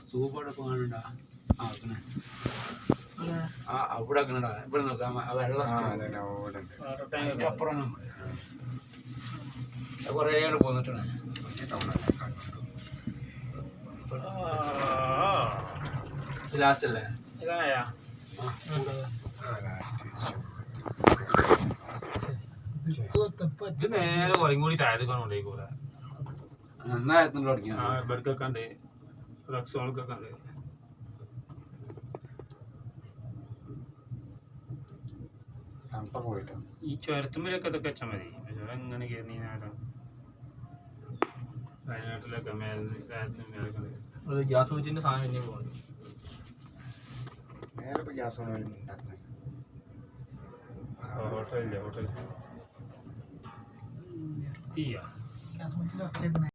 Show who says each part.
Speaker 1: സൂപ്പോടെ പോകാനുണ്ടാ അവിടെ ആക്കണടാ ഇവിടെ നോക്കാം വെള്ളം അപ്പുറം നമ്മൾ കുറേ പോന്നിട്ടാണ് ലാസ്റ്റ് അല്ലേ ഇത് നേരെ കുറേ കൂടി താഴത്തേക്കാണ് കൊണ്ടേക്കൂടെ നന്നായിരുന്നു തുടങ്ങിയ ഇവിടേക്കൊക്കെ ഉണ്ട് റക്സോൾക്കൊക്കെ ഉണ്ട് ഈ ചുരത്തുമ്പിലൊക്കെ ഇതൊക്കെ വെച്ചാൽ മതി ചുരം ഇങ്ങനെ കയറി വയനാട്ടിലൊക്കെ മേലെ ഗ്യാസ് വെച്ചിന്റെ സാധനം പിന്നെ പോകുന്നത് ഹോട്ടലില്ല ഹോട്ടൽ തീയാ